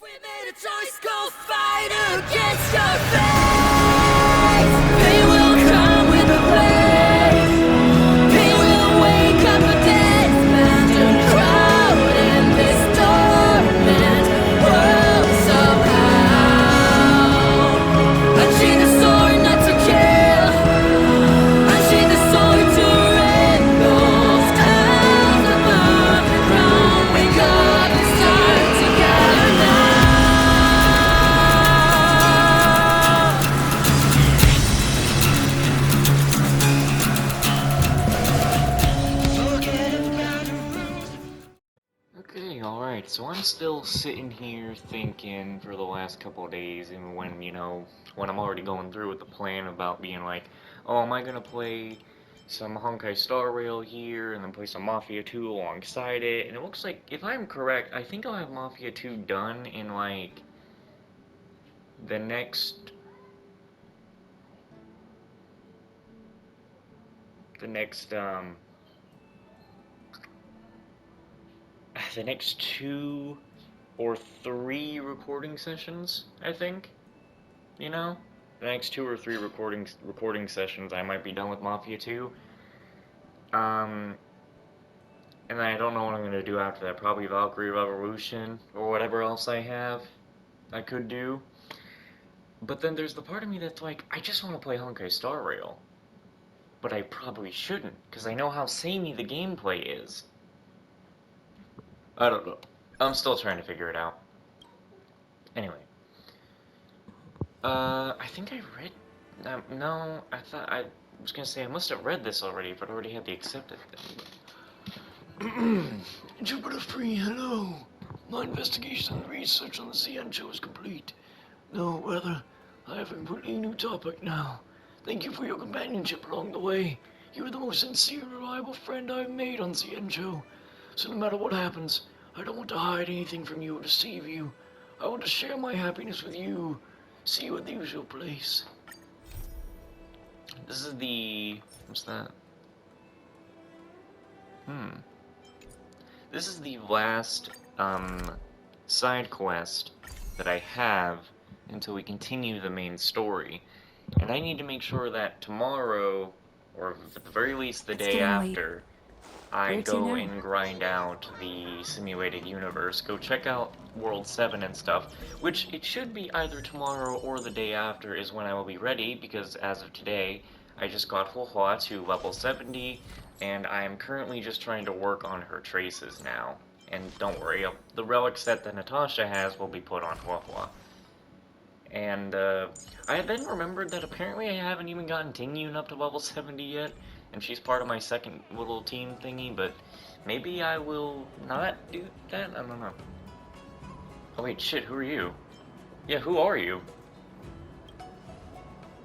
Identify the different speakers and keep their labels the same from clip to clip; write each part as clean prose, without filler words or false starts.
Speaker 1: We made a choice, go fight against your fate. They will come with a blaze. They will wake up a dead abandoned crowd in this torment world somehow. Unchain the sword not to kill. Unchain the sword to rend those clouds above the ground. Wake up and start together now.
Speaker 2: Okay, alright, so I'm still sitting here thinking for the last couple of days, and when, when I'm already going through with the plan about being like, oh, am I gonna play some Honkai Star Rail here, and then play some Mafia 2 alongside it, and it looks like, if I'm correct, I think I'll have Mafia 2 done in, like, the next, the next 2 or 3 recording sessions, I think. The next 2 or 3 recording sessions, I might be done with Mafia 2. And then I don't know what I'm gonna do after that. Probably Valkyrie Revolution or whatever else I could do. But then there's the part of me that's like, I just want to play Honkai Star Rail. But I probably shouldn't, because I know how samey the gameplay is. I don't know. I'm still trying to figure it out. Anyway. I think I read... no, I thought I was gonna say I must have read this already, but I already had the accepted thing.
Speaker 3: Jupiter 3, hello. My investigation and research on the Ciencio is complete. No, rather, I have a completely new topic now. Thank you for your companionship along the way. You are the most sincere and reliable friend I've made on Ciencio. So no matter what happens, I don't want to hide anything from you or deceive you. I want to share my happiness with you. See you at the usual place.
Speaker 2: This is the... what's that? This is the last, side quest that I have until we continue the main story. And I need to make sure that tomorrow, or at the very least the day after, I go and grind out the simulated universe. Go check out World 7 and stuff, which it should be either tomorrow or the day after is when I will be ready, because as of today, I just got Huohua to level 70, and I am currently just trying to work on her traces now. And don't worry, the relic set that Natasha has will be put on Huohua. And, I then remembered that apparently I haven't even gotten Tingyun up to level 70 yet, and she's part of my second little team thingy, but maybe I will not do that? I don't know. Oh wait, shit, who are you? Yeah, who are you?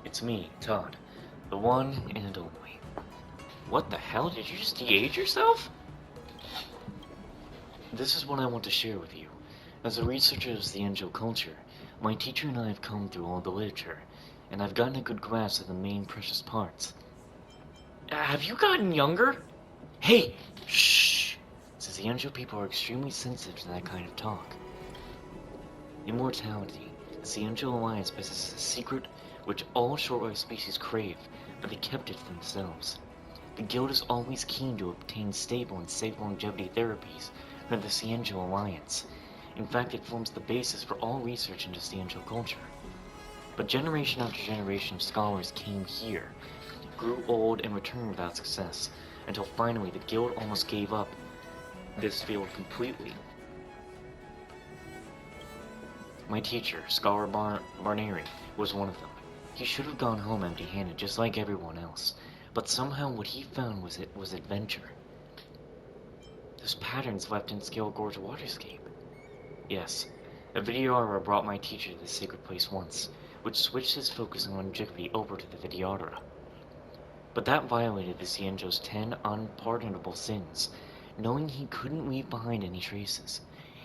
Speaker 2: It's me, Todd. The one and only. What the hell? Did you just de-age yourself? This is what I want to share with you. As a researcher of the Angel culture, my teacher and I have combed through all the literature, and I've gotten a good grasp of the main precious parts. Have you gotten younger? Hey! Shh! Since the Angel people are extremely sensitive to that kind of talk. Immortality. The Angel Alliance possesses a secret which all short-life species crave, but they kept it to themselves. The Guild is always keen to obtain stable and safe longevity therapies from the Ciencio Alliance. In fact, it forms the basis for all research into Ciencio culture. But generation after generation of scholars came here, grew old and returned without success, until finally the Guild almost gave up this field completely. My teacher, Scholar Barneri, was one of them. He should have gone home empty-handed just like everyone else, but somehow what he found was adventure. Those patterns left in Scale Gorge Waterscape. Yes, a videoaura brought my teacher to this sacred place once, which switched his focus on longevity over to the videoaura. But that violated the Ciencio's 10 unpardonable sins. Knowing he couldn't leave behind any traces,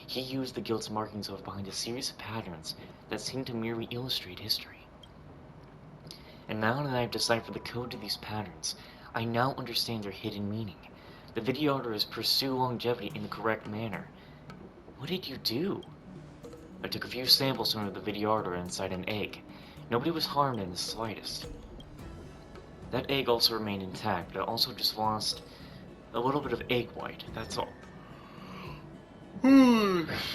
Speaker 2: he used the Guild's markings left behind a series of patterns that seemed to merely illustrate history. And now that I've deciphered the code to these patterns, I now understand their hidden meaning. The videoaura is pursue longevity in the correct manner. What did you do? I took a few samples from the Vidyardra inside an egg. Nobody was harmed in the slightest. That egg also remained intact, but it also just lost a little bit of egg white, that's all.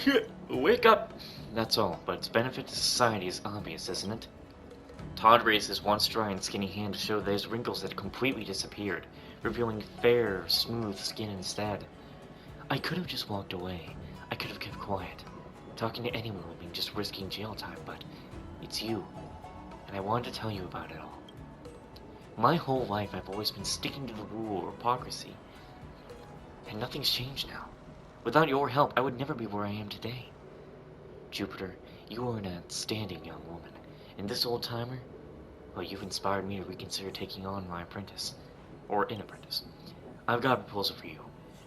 Speaker 2: Shit, wake up! That's all, but its benefit to society is obvious, isn't it? Todd raised his once dry and skinny hand to show that his wrinkles had completely disappeared, revealing fair, smooth skin instead. I could have just walked away. I could have kept quiet. Talking to anyone would mean just risking jail time, but it's you, and I wanted to tell you about it all. My whole life I've always been sticking to the rule of hypocrisy, and nothing's changed now. Without your help, I would never be where I am today. Jupiter, you are an outstanding young woman, and this old-timer, well, you've inspired me to reconsider taking on my apprentice, or an apprentice. I've got a proposal for you.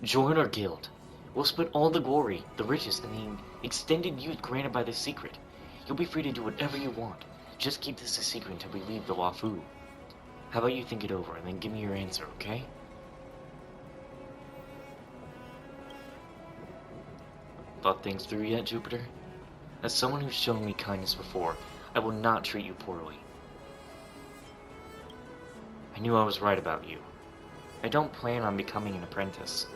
Speaker 2: Join our guild. We'll split all the glory, the riches, and the extended youth granted by this secret. You'll be free to do whatever you want. Just keep this a secret until we leave the Wafu. How about you think it over, and then give me your answer, okay? Thought things through yet, Jupiter? As someone who's shown me kindness before, I will not treat you poorly. I knew I was right about you. I don't plan on becoming an apprentice,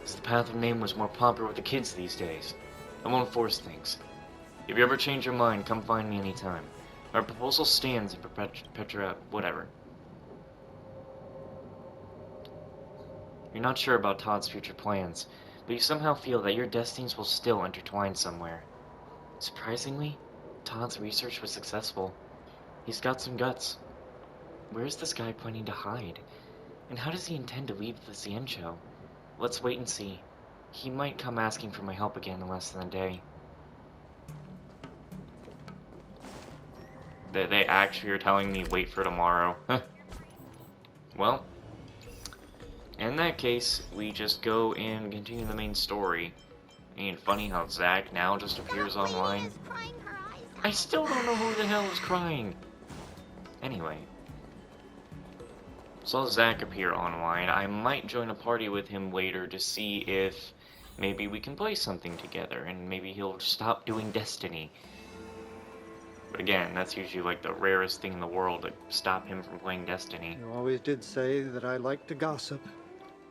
Speaker 2: as the path of name was more popular with the kids these days. I won't force things. If you ever change your mind, come find me anytime. Our proposal stands in perpetua, whatever. You're not sure about Todd's future plans, but you somehow feel that your destinies will still intertwine somewhere. Surprisingly, Todd's research was successful. He's got some guts. Where is this guy planning to hide? And how does he intend to leave the Xianzhou? Let's wait and see. He might come asking for my help again in less than a day. They actually are telling me wait for tomorrow. Well, in that case, we just go and continue the main story. Ain't it funny how Zack now just appears online? I still don't know who the hell is crying. Anyway. Saw Zack appear online. I might join a party with him later to see if maybe we can play something together, and maybe he'll stop doing Destiny. But again, that's usually like the rarest thing in the world to stop him from playing Destiny.
Speaker 4: You always did say that I like to gossip.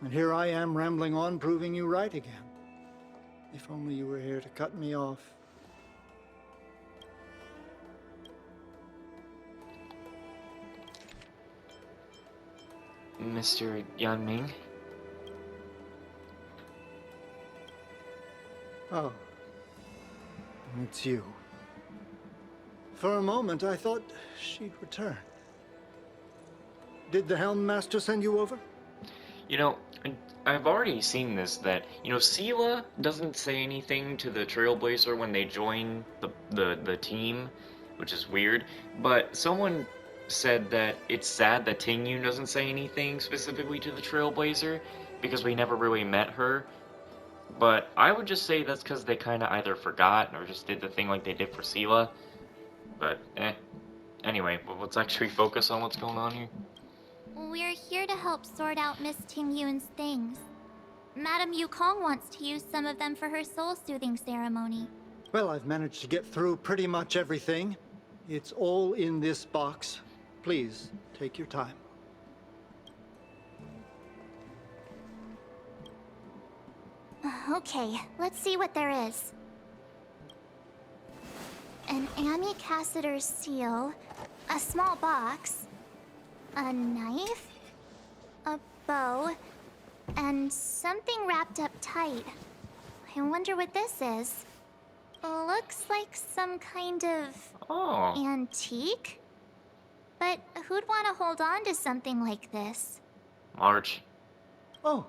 Speaker 4: And here I am rambling on, proving you right again. If only you were here to cut me off.
Speaker 2: Mr. Yanming?
Speaker 4: Oh. It's you. For a moment, I thought she'd return. Did the Helm Master send you over?
Speaker 2: You know, I've already seen this, that, you know, Sela doesn't say anything to the Trailblazer when they join the team, which is weird, but someone said that it's sad that Tingyun doesn't say anything specifically to the Trailblazer, because we never really met her, but I would just say that's because they kind of either forgot or just did the thing like they did for Sela, but Anyway, let's actually focus on what's going on here.
Speaker 5: We're here to help sort out Miss Tingyun's things. Madame Yukong wants to use some of them for her soul-soothing ceremony.
Speaker 4: Well, I've managed to get through pretty much everything. It's all in this box. Please, take your time.
Speaker 5: Okay, let's see what there is. An Amicassator's seal, a small box, a knife, a bow, and something wrapped up tight. I wonder what this is. Looks like some kind of antique? But who'd want to hold on to something like this?
Speaker 2: March.
Speaker 4: Oh,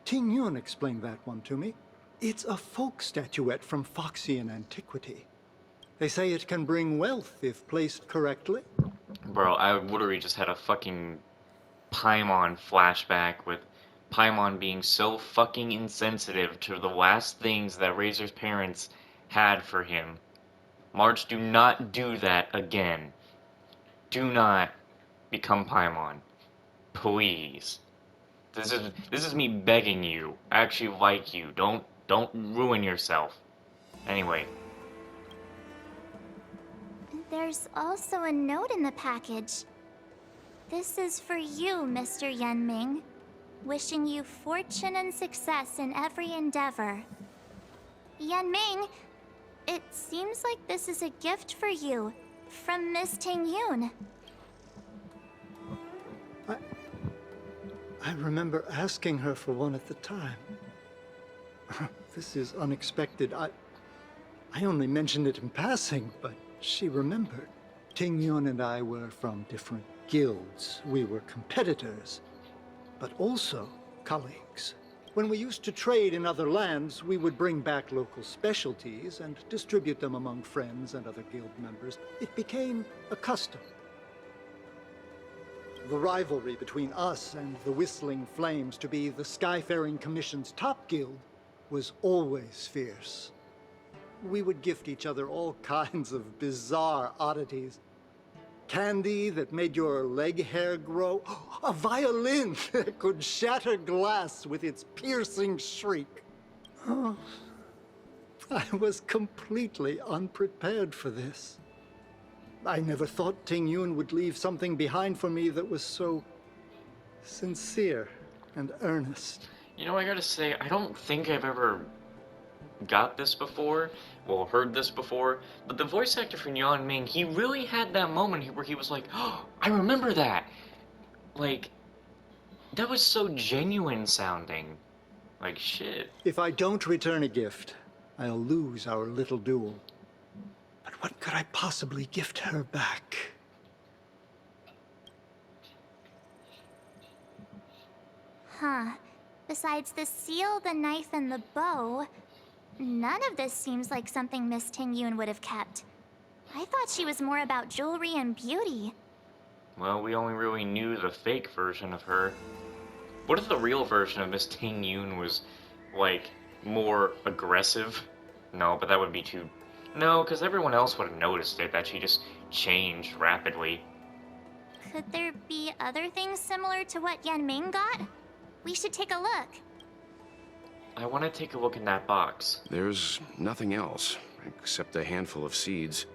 Speaker 4: Tingyun explained that one to me. It's a folk statuette from Foxian antiquity. They say it can bring wealth if placed correctly.
Speaker 2: Bro, I literally just had a fucking Paimon flashback with Paimon being so fucking insensitive to the last things that Razor's parents had for him. March, do not do that again. Do not become Paimon. Please. This is me begging you. I actually like you. Don't ruin yourself. Anyway,
Speaker 5: There's also a note in the package. This is for you, Mr. Yenming. Wishing you fortune and success in every endeavor. Yenming, it seems like this is a gift for you from Miss Tingyun.
Speaker 4: I remember asking her for one at the time. This is unexpected. I only mentioned it in passing, but she remembered. Tingyun and I were from different guilds. We were competitors, but also colleagues. When we used to trade in other lands, we would bring back local specialties and distribute them among friends and other guild members. It became a custom. The rivalry between us and the Whistling Flames, to be the Skyfaring Commission's top guild, was always fierce. We would gift each other all kinds of bizarre oddities. Candy that made your leg hair grow. A violin that could shatter glass with its piercing shriek. Oh, I was completely unprepared for this. I never thought Tingyun would leave something behind for me that was so sincere and earnest.
Speaker 2: You know, I gotta say, I don't think I've ever got this before, well, heard this before, but the voice actor for Yan Ming, he really had that moment where he was like, oh, I remember that! Like, that was so genuine sounding. Like, shit.
Speaker 4: If I don't return a gift, I'll lose our little duel. But what could I possibly gift her back?
Speaker 5: Huh. Besides the seal, the knife, and the bow, none of this seems like something Miss Tingyun would have kept. I thought she was more about jewelry and beauty.
Speaker 2: Well, we only really knew the fake version of her. What if the real version of Miss Tingyun was, like, more aggressive? No, but that would be too... No, because everyone else would have noticed it, that she just changed rapidly.
Speaker 5: Could there be other things similar to what Yenming got? We should take a look.
Speaker 2: I want to take a look in that box.
Speaker 6: There's nothing else, except a handful of seeds.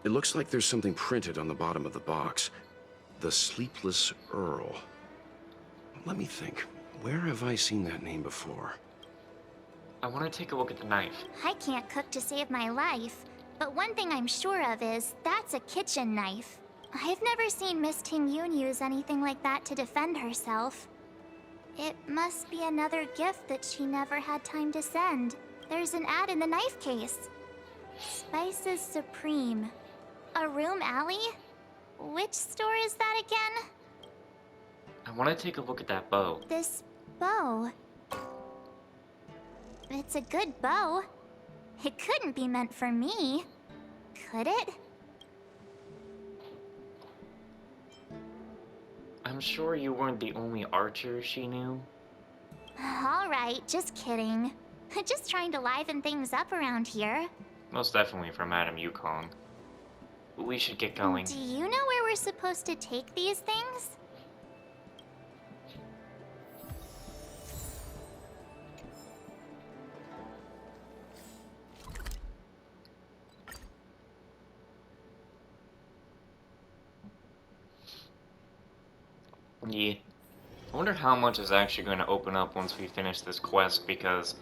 Speaker 6: It looks like there's something printed on the bottom of the box. The Sleepless Earl. Let me think. Where have I seen that name before?
Speaker 2: I want to take a look at the knife.
Speaker 5: I can't cook to save my life, but one thing I'm sure of is that's a kitchen knife. I've never seen Miss Tingyun use anything like that to defend herself. It must be another gift that she never had time to send. There's an ad in the knife case. Spices Supreme. A room alley? Which store is that again?
Speaker 2: I want to take a look at that bow.
Speaker 5: This bow. It's a good bow. It couldn't be meant for me, could it?
Speaker 2: I'm sure you weren't the only archer she knew.
Speaker 5: All right, just kidding. Just trying to liven things up around here.
Speaker 2: Most definitely from Madame Yukong. We should get going.
Speaker 5: Do you know where we're supposed to take these things?
Speaker 2: Yeah. I wonder how much is actually going to open up once we finish this quest, because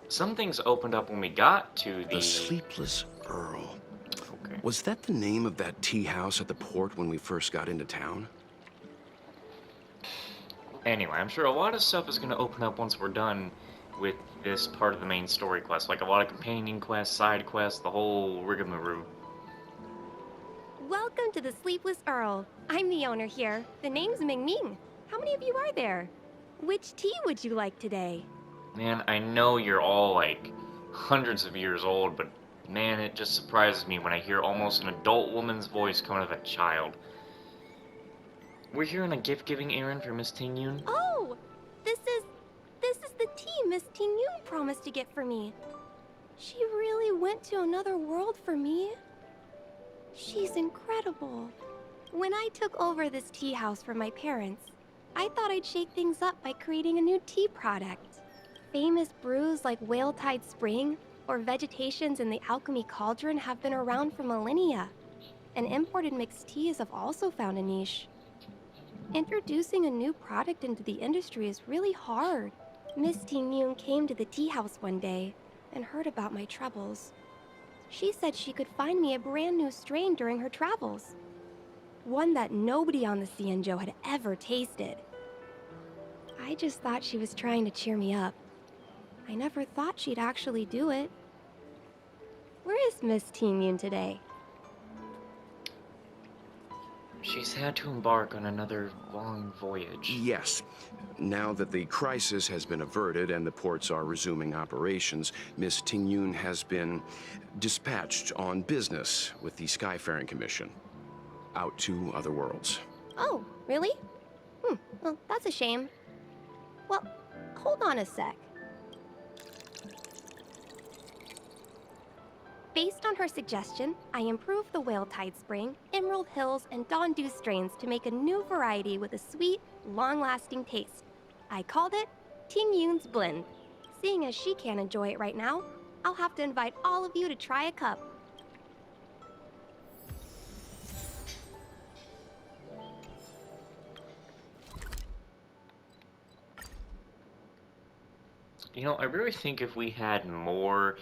Speaker 2: some things opened up when we got to the...
Speaker 6: The Sleepless Earl.
Speaker 2: Okay.
Speaker 6: Was that the name of that tea house at the port when we first got into town?
Speaker 2: Anyway, I'm sure a lot of stuff is going to open up once we're done with this part of the main story quest. Like a lot of companion quests, side quests, the whole rigmarole.
Speaker 7: Welcome to the Sleepless Earl. I'm the owner here. The name's Ming Ming. How many of you are there? Which tea would you like today?
Speaker 2: Man, I know you're all, like, hundreds of years old, but man, it just surprises me when I hear almost an adult woman's voice coming out of a child. We're here on a gift-giving errand for Miss Tingyun.
Speaker 7: Oh! This is the tea Miss Tingyun promised to get for me. She really went to another world for me. She's incredible. When I took over this tea house from my parents, I thought I'd shake things up by creating a new tea product. Famous brews like Whale Tide Spring or vegetations in the alchemy cauldron have been around for millennia, and imported mixed teas have also found a niche. Introducing a new product into the industry is really hard. Miss Tingyun came to the tea house one day and heard about my troubles. She said she could find me a brand new strain during her travels. One that nobody on the Xianzhou had ever tasted. I just thought she was trying to cheer me up. I never thought she'd actually do it. Where is Miss Tingyun today?
Speaker 2: She's had to embark on another long voyage.
Speaker 6: Yes. Now that the crisis has been averted and the ports are resuming operations, Miss Tingyun has been dispatched on business with the Skyfaring Commission. Out to other worlds.
Speaker 7: Oh, really? Well, that's a shame. Well, hold on a sec. Based on her suggestion, I improved the Whale Tide Spring, Emerald Hills, and Dawn Dew strains to make a new variety with a sweet, long-lasting taste. I called it Tingyun's Blend. Seeing as she can't enjoy it right now, I'll have to invite all of you to try a cup.
Speaker 2: You know, I really think if we had more,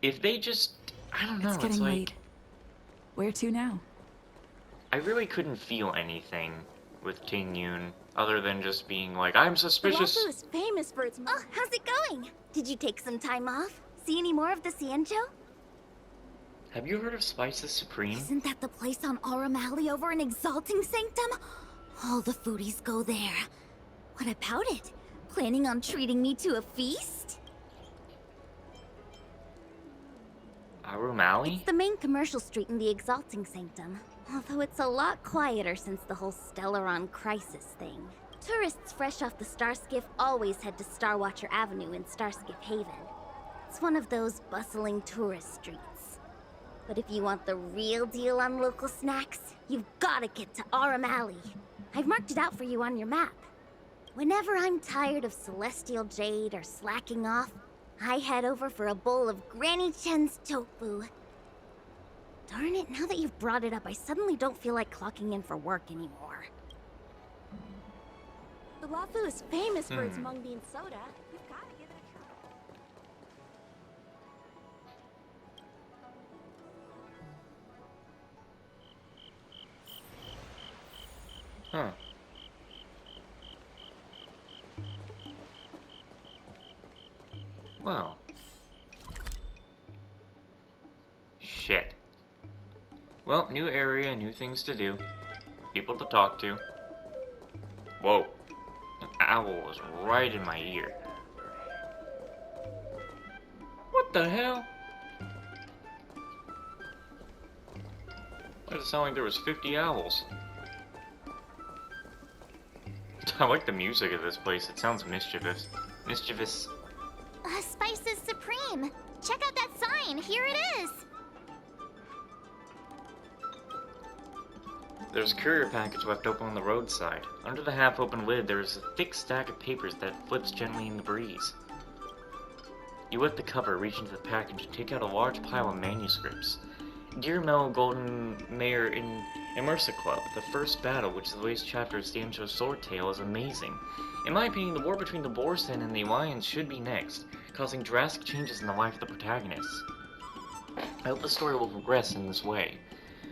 Speaker 2: if they just, I don't know,
Speaker 1: It's getting
Speaker 2: like,
Speaker 1: late. Where to now?
Speaker 2: I really couldn't feel anything with Tingyun other than just being like, I'm suspicious.
Speaker 5: Wafu is famous for its. Oh, how's it going? Did you take some time off? See any more of the Xianzhou?
Speaker 2: Have you heard of Spices Supreme?
Speaker 5: Isn't that the place on Aurum Alley over in Exalting Sanctum? All the foodies go there. What about it? Planning on treating me to a feast?
Speaker 2: Aurum Alley?
Speaker 5: It's the main commercial street in the Exalting Sanctum. Although it's a lot quieter since the whole Stellaron crisis thing. Tourists fresh off the Starskiff always head to Starwatcher Avenue in Starskiff Haven. It's one of those bustling tourist streets. But if you want the real deal on local snacks, you've gotta get to Aurum Alley. I've marked it out for you on your map. Whenever I'm tired of Celestial Jade or slacking off, I head over for a bowl of Granny Chen's tofu. Darn it, now that you've brought it up, I suddenly don't feel like clocking in for work anymore. The Wafu is famous for its mung bean soda. You've gotta give it a try.
Speaker 2: Huh. Wow. Shit. Well, new area, new things to do. People to talk to. Whoa. An owl was right in my ear. What the hell? Why does it sound like there was 50 owls? I like the music of this place. It sounds mischievous. Mischievous.
Speaker 5: Spices Supreme! Check out that sign! Here it is!
Speaker 2: There's a courier package left open on the roadside. Under the half-open lid, there is a thick stack of papers that flips gently in the breeze. You lift the cover, reach into the package, and take out a large pile of manuscripts. Dear Mel Golden Mayor in Immersa Club, the first battle, which is the latest chapter of Stancho's sword tale, is amazing. In my opinion, the war between the Borsen and the Alliance should be next, causing drastic changes in the life of the protagonists. I hope the story will progress in this way.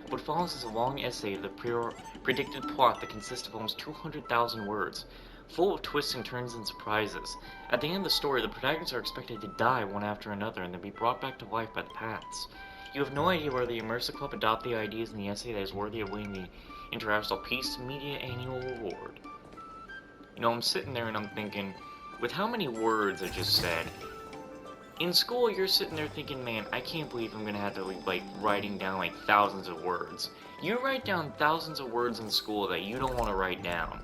Speaker 2: What follows is a long essay of the predicted plot that consists of almost 200,000 words, full of twists and turns and surprises. At the end of the story, the protagonists are expected to die one after another and then be brought back to life by the paths. You have no idea whether the Immersive Club adopt the ideas in the essay that is worthy of winning the International Peace Media Annual Award. You know, I'm sitting there and I'm thinking, with how many words I just said, in school you're sitting there thinking, man, I can't believe I'm gonna have to like writing down like thousands of words. You write down thousands of words in school that you don't want to write down.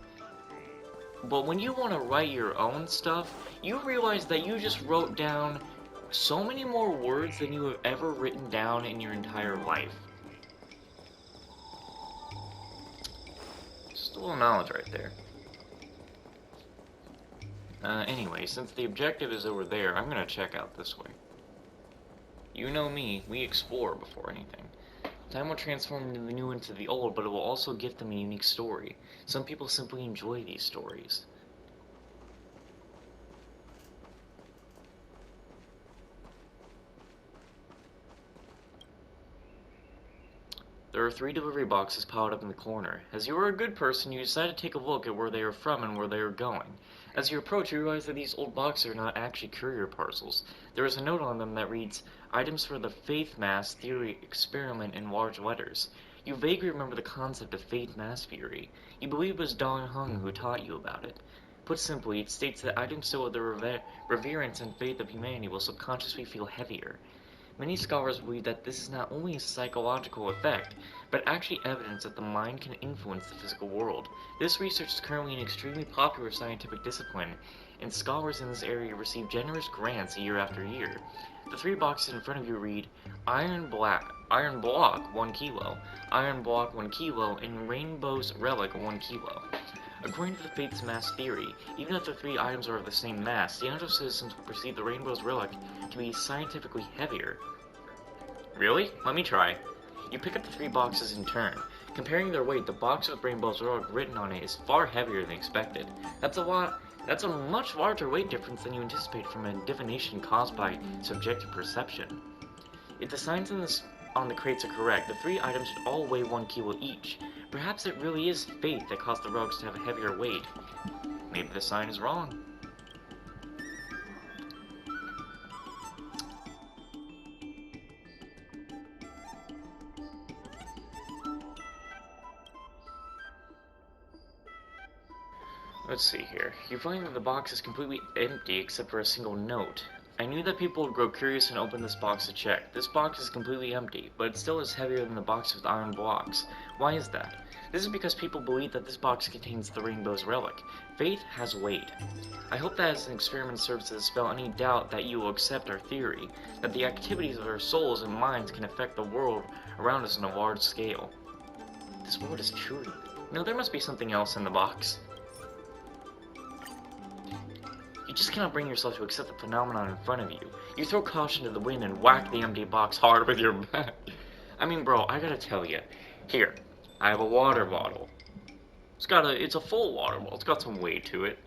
Speaker 2: But when you want to write your own stuff, you realize that you just wrote down so many more words than you have ever written down in your entire life. Just a little knowledge right there. Anyway, since the objective is over there, I'm gonna check out this way. You know me, we explore before anything. Time will transform the new into the old, but it will also give them a unique story. Some people simply enjoy these stories. There are 3 delivery boxes piled up in the corner. As you are a good person, you decide to take a look at where they are from and where they are going. As you approach, you realize that these old boxes are not actually courier parcels. There is a note on them that reads, "Items for the Faith Mass Theory Experiment" in large letters. You vaguely remember the concept of Faith Mass Theory. You believe it was Dong Hung who taught you about it. Put simply, it states that items still with the reverence and faith of humanity will subconsciously feel heavier. Many scholars believe that this is not only a psychological effect, but actually evidence that the mind can influence the physical world. This research is currently an extremely popular scientific discipline, and scholars in this area receive generous grants year after year. The 3 boxes in front of you read, iron block 1 kilo, iron block 1 kilo, and rainbow's relic 1 kilo. According to the Faith's mass theory, even if the 3 items are of the same mass, the Angel citizens will perceive the rainbow's relic to be scientifically heavier. Really? Let me try. You pick up the 3 boxes in turn. Comparing their weight, the box with rainbow's relic written on it is far heavier than expected. That's a much larger weight difference than you anticipate from a divination caused by subjective perception. If the signs on the crates are correct, the 3 items should all weigh 1 kilo each. Perhaps it really is faith that caused the relics to have a heavier weight. Maybe the sign is wrong. Let's see here. You find that the box is completely empty except for a single note. I knew that people would grow curious and open this box to check. This box is completely empty, but it still is heavier than the box with iron blocks. Why is that? This is because people believe that this box contains the rainbow's relic. Faith has weight. I hope that as an experiment serves to dispel any doubt that you will accept our theory, that the activities of our souls and minds can affect the world around us on a large scale. This world is true. No, there must be something else in the box. You just cannot bring yourself to accept the phenomenon in front of you. You throw caution to the wind and whack the empty box hard with your bat. I mean, bro, I gotta tell you. Here, I have a water bottle. It's a full water bottle. It's got some weight to it.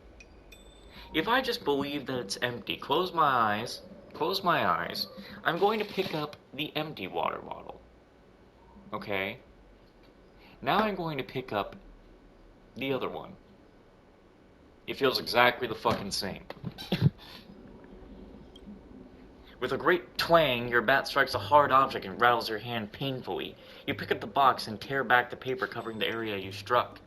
Speaker 2: If I just believe that it's empty, close my eyes, I'm going to pick up the empty water bottle. Okay? Now I'm going to pick up the other one. It feels exactly the fucking same. With a great twang, your bat strikes a hard object and rattles your hand painfully. You pick up the box and tear back the paper covering the area you struck.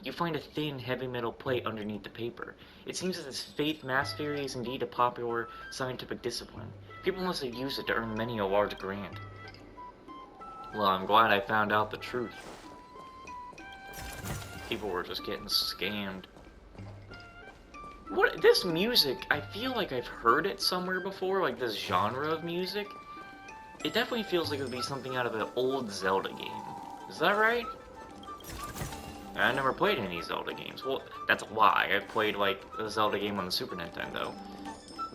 Speaker 2: You find a thin, heavy metal plate underneath the paper. It seems that this faith mass theory is indeed a popular scientific discipline. People must have used it to earn many a large grant. Well, I'm glad I found out the truth. People were just getting scammed. What, this music, I feel like I've heard it somewhere before, like this genre of music. It definitely feels like it would be something out of an old Zelda game. Is that right? I never played any Zelda games. Well, that's a lie. I've played, like, a Zelda game on the Super Nintendo.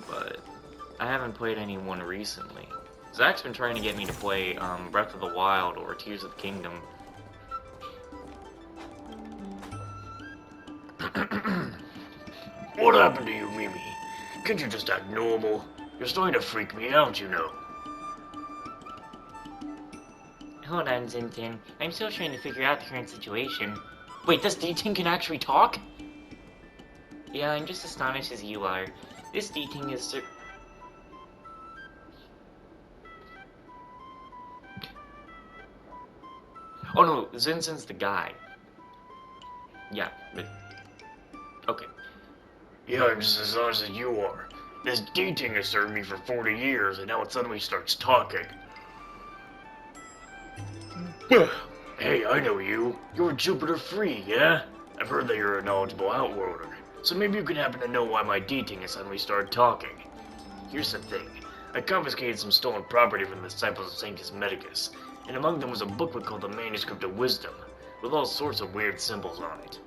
Speaker 2: But I haven't played any one recently. Zach's been trying to get me to play Breath of the Wild or Tears of the Kingdom.
Speaker 3: What happened to you, Mimi? Can't you just act normal? You're starting to freak me out, you know.
Speaker 2: Hold on, Zintin. I'm still trying to figure out the current situation. Wait, this D-Ting can actually talk? Yeah, I'm just astonished as you are. This D-Ting is Oh no, Zinzin's the guy. Yeah, but... Okay.
Speaker 3: Yeah, I'm just as honest as you are. This D-Ting has served me for 40 years, and now it suddenly starts talking. Hey, I know you. You're Jupiter Free, yeah? I've heard that you're a knowledgeable outworlder, so maybe you can happen to know why my D-Ting has suddenly started talking. Here's the thing. I confiscated some stolen property from the disciples of Sanctus Medicus, and among them was a booklet called the Manuscript of Wisdom, with all sorts of weird symbols on it.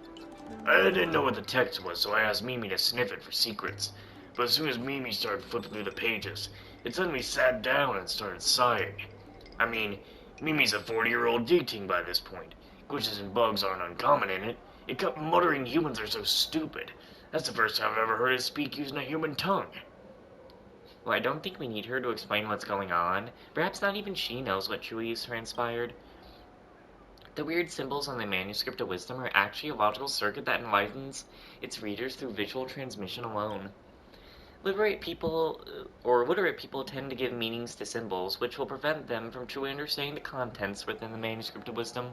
Speaker 3: I didn't know what the text was, so I asked Mimi to sniff it for secrets. But as soon as Mimi started flipping through the pages, it suddenly sat down and started sighing. I mean, Mimi's a 40-year-old dating by this point. Glitches and bugs aren't uncommon in it. It kept muttering humans are so stupid. That's the first time I've ever heard it speak using a human tongue.
Speaker 2: Well, I don't think we need her to explain what's going on. Perhaps not even she knows what truly has transpired. The weird symbols on the manuscript of wisdom are actually a logical circuit that enlightens its readers through visual transmission alone. Literate people tend to give meanings to symbols, which will prevent them from truly understanding the contents within the manuscript of wisdom.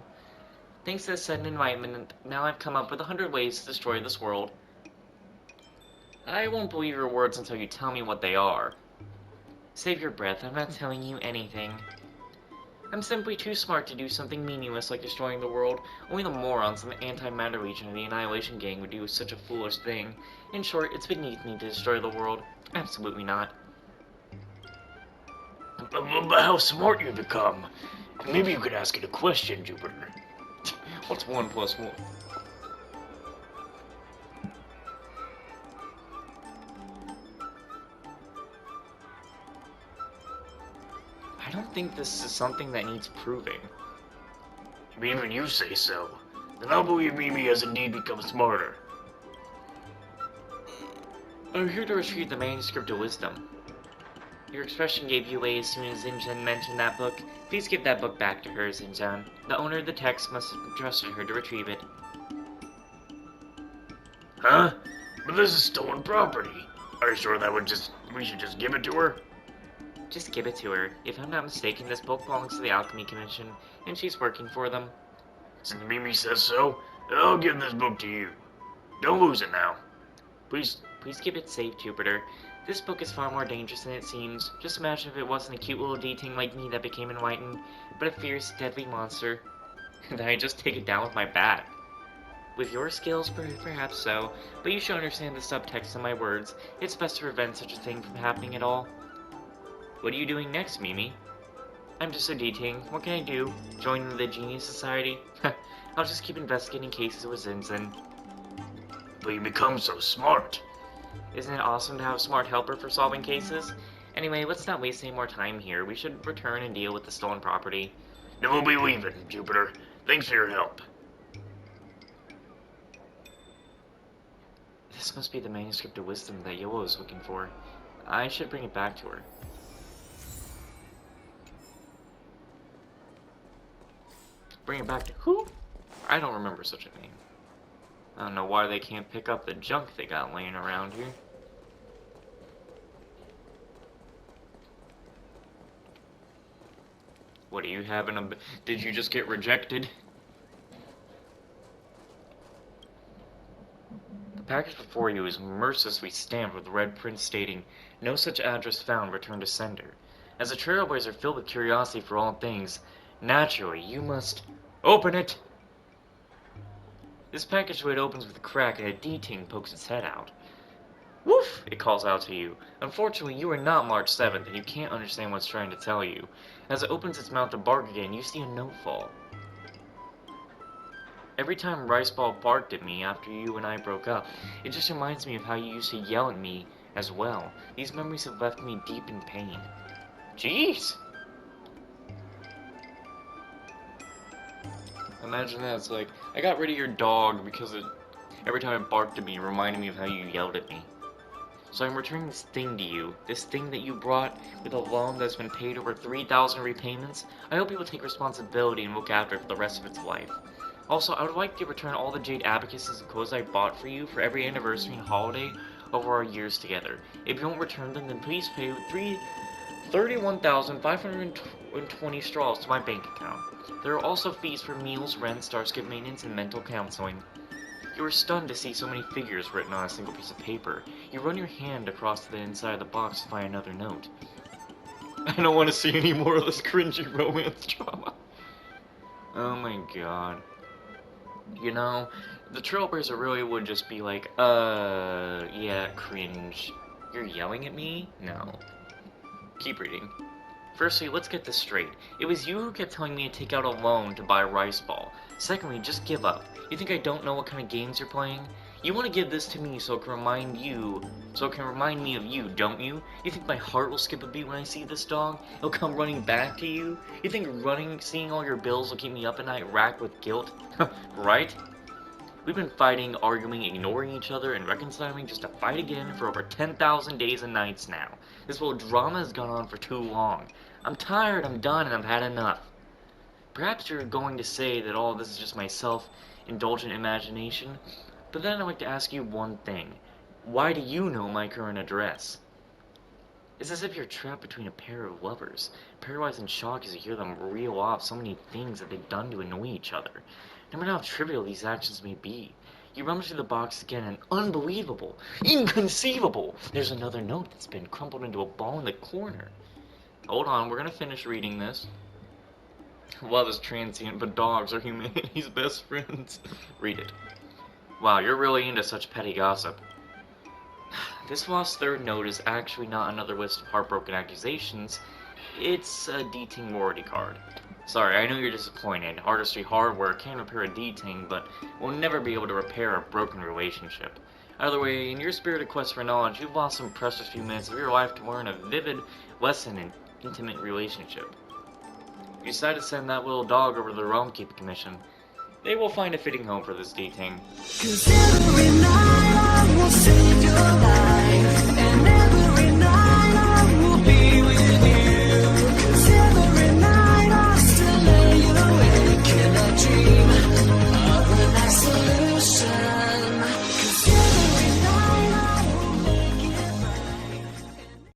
Speaker 2: Thanks to this sudden enlightenment, now I've come up with 100 ways to destroy this world. I won't believe your words until you tell me what they are. Save your breath, I'm not telling you anything. I'm simply too smart to do something meaningless like destroying the world. Only the morons in the Antimatter Legion of the Annihilation Gang would do such a foolish thing. In short, it's beneath me to destroy the world. Absolutely not.
Speaker 3: But how smart you've become. Maybe you could ask it a question, Jupiter.
Speaker 2: What's 1 plus 1? I don't think this is something that needs proving.
Speaker 3: If even you say so, then I'll believe Mimi has indeed become smarter.
Speaker 2: I'm here to retrieve the manuscript of wisdom. Your expression gave you away as soon as Xinjian mentioned that book. Please give that book back to her, Xinjian. The owner of the text must have trusted her to retrieve it.
Speaker 3: Huh? But this is stolen property. Are you sure that we should just give it to her?
Speaker 2: Just give it to her. If I'm not mistaken, this book belongs to the Alchemy Commission, and she's working for them.
Speaker 3: Since Mimi says so, then I'll give this book to you. Don't lose it now.
Speaker 2: Please keep it safe, Jupiter. This book is far more dangerous than it seems. Just imagine if it wasn't a cute little dating like me that became enlightened, but a fierce, deadly monster. Then I just take it down with my bat. With your skills, perhaps so, but you should understand the subtext of my words. It's best to prevent such a thing from happening at all. What are you doing next, Mimi? I'm just a dating. What can I do? Join the Genius Society? I'll just keep investigating cases with Zinzin.
Speaker 3: But you become so smart.
Speaker 2: Isn't it awesome to have a smart helper for solving cases? Anyway, let's not waste any more time here. We should return and deal with the stolen property.
Speaker 3: Then we'll be leaving, Jupiter. Thanks for your help.
Speaker 2: This must be the manuscript of wisdom that Yoa is looking for. I should bring it back to her. Bring it back to who? I don't remember such a name. I don't know why they can't pick up the junk they got laying around here. What, are you having a... Did you just get rejected? The package before you is mercilessly stamped with red print stating, "No such address found, return to sender." As a trailblazer filled with curiosity for all things, naturally, you must... Open it! This package lid opens with a crack and a D-Ting pokes its head out. Woof! It calls out to you. Unfortunately, you are not March 7th, and you can't understand what's trying to tell you. As it opens its mouth to bark again, you see a note fall. Every time Riceball barked at me after you and I broke up, it just reminds me of how you used to yell at me as well. These memories have left me deep in pain. Jeez! Imagine that, it's like, I got rid of your dog because every time it barked at me, it reminded me of how you yelled at me. So I'm returning this thing to you, this thing that you brought with a loan that's been paid over 3,000 repayments. I hope you will take responsibility and look after it for the rest of its life. Also, I would like to return all the jade abacuses and clothes I bought for you for every anniversary and holiday over our years together. If you won't return them, then please pay 31,520 straws to my bank account. There are also fees for meals, rent, Starskip maintenance, and mental counseling. You are stunned to see so many figures written on a single piece of paper. You run your hand across the inside of the box to find another note. I don't want to see any more of this cringy romance drama. Oh my god. You know, the Trailblazer really would just be like, yeah, cringe. You're yelling at me? No. Keep reading. Firstly, let's get this straight. It was you who kept telling me to take out a loan to buy a rice ball. Secondly, just give up. You think I don't know what kind of games you're playing? You want to give this to me so it can remind me of you, don't you? You think my heart will skip a beat when I see this dog? It'll come running back to you? You think seeing all your bills will keep me up at night racked with guilt? Right? We've been fighting, arguing, ignoring each other, and reconciling just to fight again for over 10,000 days and nights now. This little drama has gone on for too long. I'm tired, I'm done, and I've had enough. Perhaps you're going to say that all of this is just my self-indulgent imagination, but then I'd like to ask you one thing. Why do you know my current address? It's as if you're trapped between a pair of lovers, paralyzed in shock as you hear them reel off so many things that they've done to annoy each other. No matter how trivial these actions may be, you rummage through the box again and unbelievable, inconceivable, there's another note that's been crumpled into a ball in the corner. Hold on, we're gonna finish reading this. Love is transient, but dogs are humanity's best friends. Read it. Wow, you're really into such petty gossip. This lost third note is actually not another list of heartbroken accusations. It's a D-Ting warranty card. Sorry, I know you're disappointed. Artistry hardware can repair a D-Ting, but will never be able to repair a broken relationship. Either way, in your spirited quest for knowledge, you've lost some precious few minutes of your life to learn a vivid lesson in intimate relationship. You decide to send that little dog over to the Realm Keep Commission. They will find a fitting home for this D-Ting.
Speaker 1: 'Cause every night I will save your life.